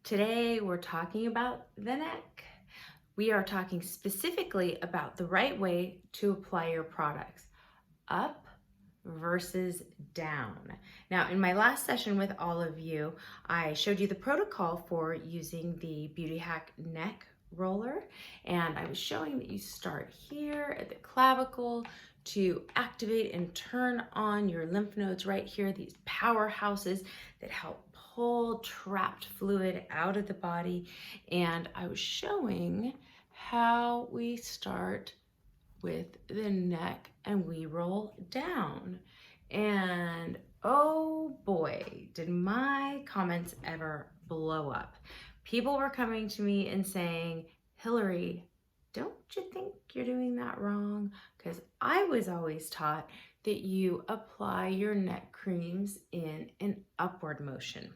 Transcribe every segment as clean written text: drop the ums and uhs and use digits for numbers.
Today we're talking about the neck. We are talking specifically about the right way to apply your products, up versus down. Now, in my last session with all of you, I showed you the protocol for using the Beauty Hack neck roller, and I was showing that you start here at the clavicle to activate and turn on your lymph nodes right here, these powerhouses that help pull trapped fluid out of the body. And I was showing how we start with the neck and we roll down. And oh boy, did my comments ever blow up. People were coming to me and saying, Hillary, don't you think you're doing that wrong? Because I was always taught that you apply your neck creams in an upward motion.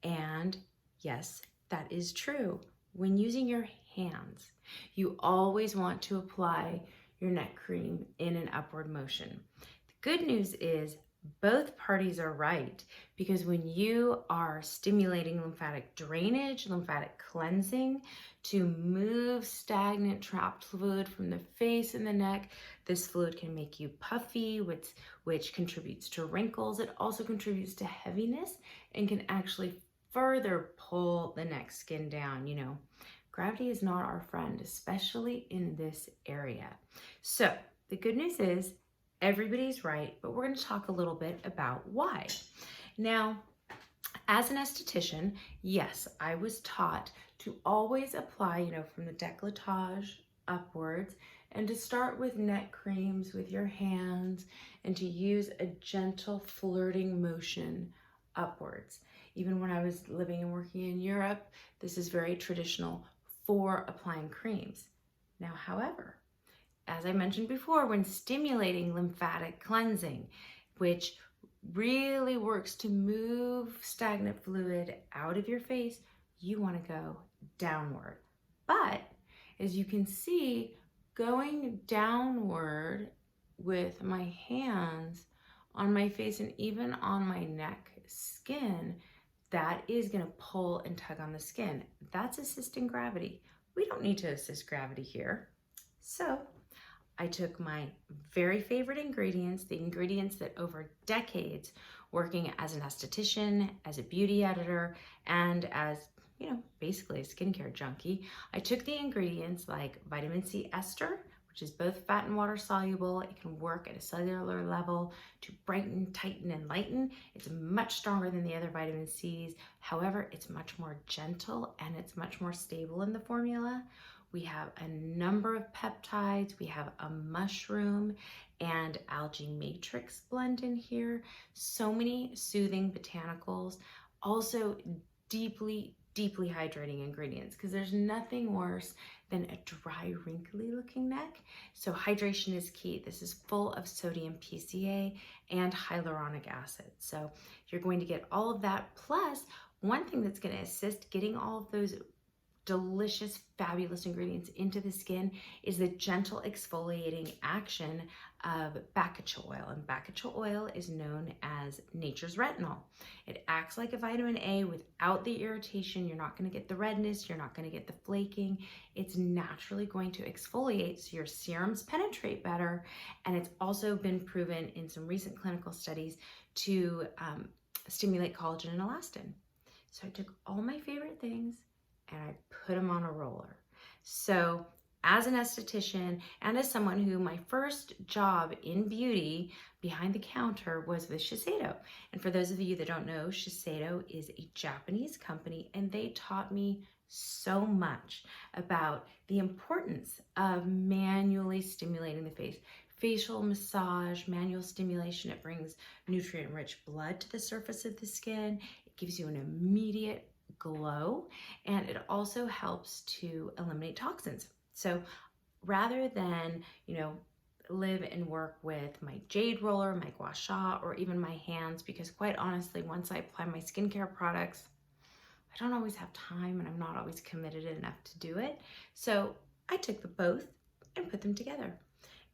And yes, that is true. When using your hands, you always want to apply your neck cream in an upward motion. The good news is both parties are right, because when you are stimulating lymphatic drainage, lymphatic cleansing to move stagnant trapped fluid from the face and the neck, this fluid can make you puffy, which contributes to wrinkles. It also contributes to heaviness and can actually further pull the neck skin down. Gravity is not our friend, especially in this area. So the good news is everybody's right, but we're going to talk a little bit about why. Now, as an esthetician, yes, I was taught to always apply, from the décolletage upwards, and to start with neck creams with your hands and to use a gentle flirting motion upwards. Even when I was living and working in Europe, this is very traditional for applying creams. Now, however, as I mentioned before, when stimulating lymphatic cleansing, which really works to move stagnant fluid out of your face, you want to go downward. But as you can see, going downward with my hands on my face and even on my neck skin, that is going to pull and tug on the skin. That's assisting gravity. We don't need to assist gravity here. So I took my very favorite ingredients, the ingredients that over decades working as an esthetician, as a beauty editor, and as, basically a skincare junkie, I took the ingredients like vitamin C ester, which is both fat and water soluble. It can work at a cellular level to brighten, tighten, and lighten. It's much stronger than the other vitamin C's. However, it's much more gentle and it's much more stable in the formula. We have a number of peptides. We have a mushroom and algae matrix blend in here. So many soothing botanicals. Also deeply hydrating ingredients, because there's nothing worse than a dry, wrinkly looking neck. So hydration is key. This is full of sodium PCA and hyaluronic acid. So you're going to get all of that. Plus, one thing that's going to assist getting all of those delicious, fabulous ingredients into the skin is the gentle exfoliating action of Baccacha oil. And Baccacha oil is known as nature's retinol. It acts like a vitamin A without the irritation. You're not going to get the redness. You're not going to get the flaking. It's naturally going to exfoliate so your serums penetrate better. And it's also been proven in some recent clinical studies to stimulate collagen and elastin. So I took all my favorite things and I put them on a roller. So as an esthetician and as someone who my first job in beauty behind the counter was with Shiseido. And for those of you that don't know, Shiseido is a Japanese company, and they taught me so much about the importance of manually stimulating the face. Facial massage, manual stimulation, it brings nutrient-rich blood to the surface of the skin. It gives you an immediate glow, and it also helps to eliminate toxins. So rather than, live and work with my jade roller, my gua sha, or even my hands, because quite honestly, once I apply my skincare products, I don't always have time and I'm not always committed enough to do it. So I took the both and put them together.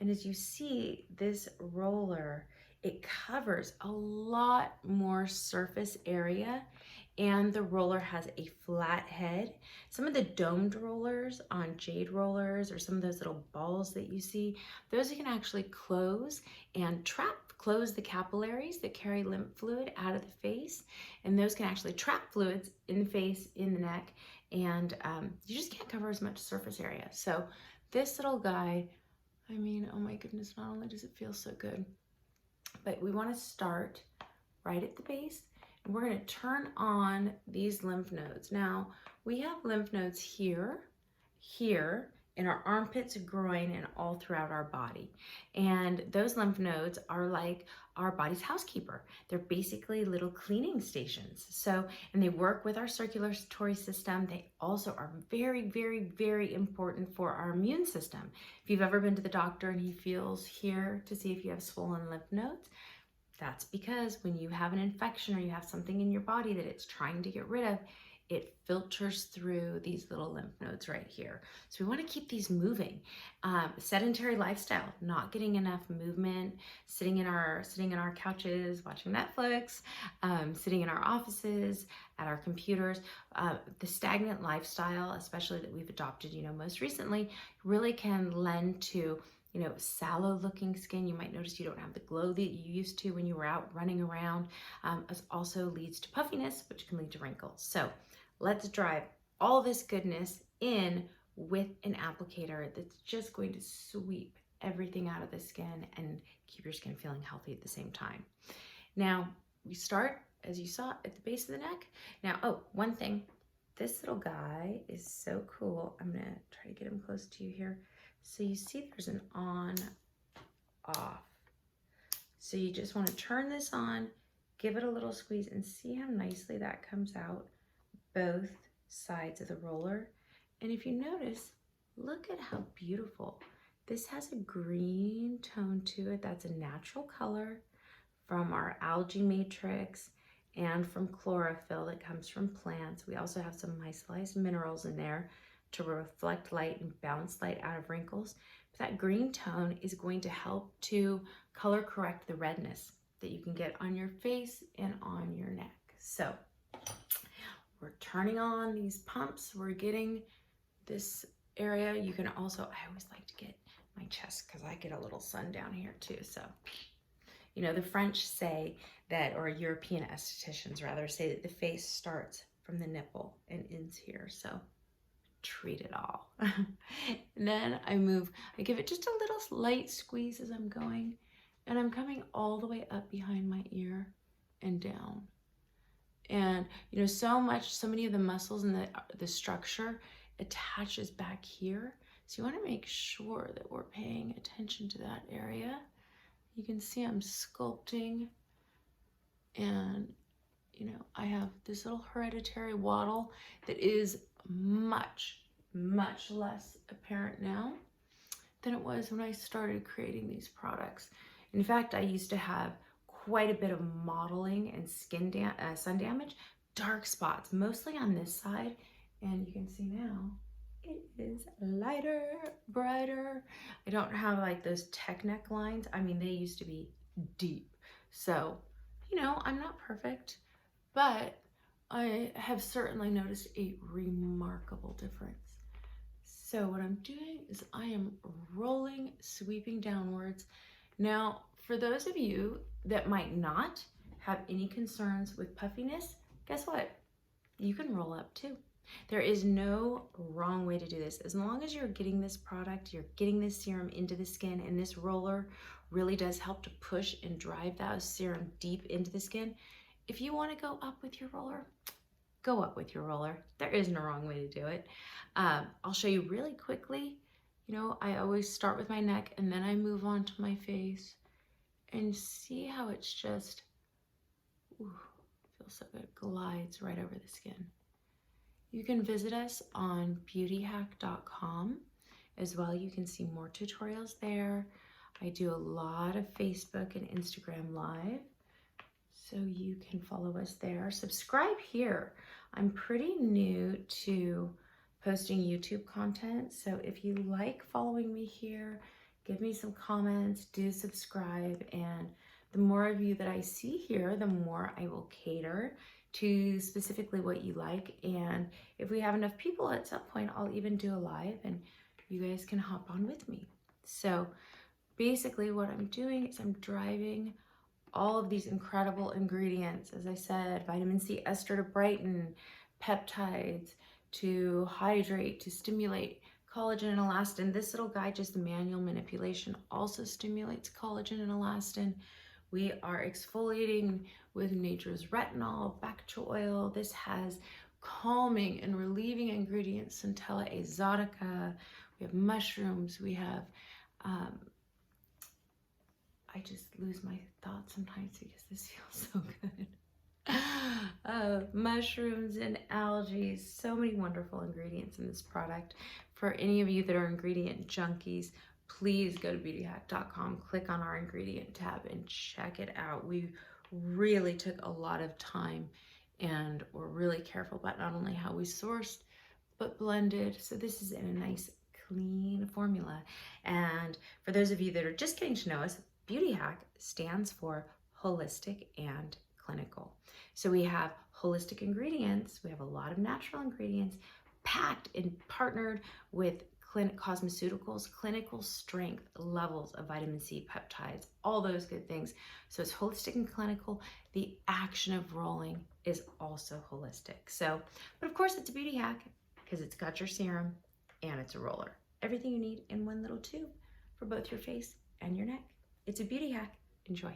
And as you see, this roller, it covers a lot more surface area and the roller has a flat head. Some of the domed rollers on jade rollers or some of those little balls that you see, those you can actually close and close the capillaries that carry lymph fluid out of the face, and those can actually trap fluids in the face, in the neck, and you just can't cover as much surface area. So this little guy, I mean, oh my goodness, not only does it feel so good, but we want to start right at the base, and we're going to turn on these lymph nodes. Now, we have lymph nodes here, here, in our armpits, groin, and all throughout our body. And those lymph nodes are like our body's housekeeper. They're basically little cleaning stations. So, and they work with our circulatory system. They also are very, very, very important for our immune system. If you've ever been to the doctor and he feels here to see if you have swollen lymph nodes, that's because when you have an infection or you have something in your body that it's trying to get rid of, it filters through these little lymph nodes right here. So we want to keep these moving. Sedentary lifestyle, not getting enough movement, sitting in our couches, watching Netflix, sitting in our offices, at our computers. The stagnant lifestyle, especially that we've adopted, most recently, really can lend to sallow looking skin. You might notice you don't have the glow that you used to when you were out running around. It also leads to puffiness, which can lead to wrinkles. So let's drive all this goodness in with an applicator that's just going to sweep everything out of the skin and keep your skin feeling healthy at the same time. Now, we start, as you saw, at the base of the neck. Now, oh, one thing, this little guy is so cool. I'm gonna try to get him close to you here. So you see there's an on, off. So you just want to turn this on, give it a little squeeze, and see how nicely that comes out both sides of the roller. And if you notice, look at how beautiful. This has a green tone to it. That's a natural color from our algae matrix and from chlorophyll that comes from plants. We also have some micellized minerals in there to reflect light and bounce light out of wrinkles. But that green tone is going to help to color correct the redness that you can get on your face and on your neck. So we're turning on these pumps. We're getting this area. You can also, I always like to get my chest because I get a little sun down here too. So, the French say that, or European estheticians rather, say that the face starts from the nipple and ends here. So treat it all. And then I give it just a little light squeeze as I'm going, and I'm coming all the way up behind my ear and down. And so many of the muscles and the structure attaches back here. So you want to make sure that we're paying attention to that area. You can see I'm sculpting, and I have this little hereditary waddle that is much, much less apparent now than it was when I started creating these products. In fact, I used to have quite a bit of mottling and sun damage, dark spots, mostly on this side, and you can see now it is lighter, brighter. I don't have like those tech neck lines. I mean, they used to be deep. So, I'm not perfect, but I have certainly noticed a remarkable difference. So what I'm doing is I am rolling, sweeping downwards. Now, for those of you that might not have any concerns with puffiness, guess what? You can roll up too. There is no wrong way to do this. As long as you're getting this product, you're getting this serum into the skin, and this roller really does help to push and drive that serum deep into the skin. If you want to go up with your roller, go up with your roller. There isn't a wrong way to do it. I'll show you really quickly. I always start with my neck and then I move on to my face, and see how it's just, feels so good, glides right over the skin. You can visit us on beautyhack.com as well. You can see more tutorials there. I do a lot of Facebook and Instagram Live, so you can follow us there. Subscribe here. I'm pretty new to posting YouTube content, so if you like following me here, give me some comments, do subscribe, and the more of you that I see here, the more I will cater to specifically what you like. And if we have enough people at some point, I'll even do a live and you guys can hop on with me. So basically what I'm doing is I'm driving all of these incredible ingredients, as I said, vitamin C ester to brighten, peptides to hydrate, to stimulate collagen and elastin. This little guide, just the manual manipulation, also stimulates collagen and elastin. We are exfoliating with nature's retinol, bacterial oil. This has calming and relieving ingredients, Centella exotica. We have mushrooms. We have I just lose my thoughts sometimes because this feels so good. Mushrooms and algae, so many wonderful ingredients in this product. For any of you that are ingredient junkies, please go to beautyhack.com, click on our ingredient tab and check it out. We really took a lot of time and were really careful about not only how we sourced, but blended. So this is in a nice clean formula. And for those of you that are just getting to know us, Beauty Hack stands for holistic and clinical. So we have holistic ingredients, we have a lot of natural ingredients packed and partnered with cosmeceuticals, clinical strength levels of vitamin C, peptides, all those good things. So it's holistic and clinical. The action of rolling is also holistic. So, but of course it's a beauty hack because it's got your serum and it's a roller. Everything you need in one little tube for both your face and your neck. It's a beauty hack. Enjoy.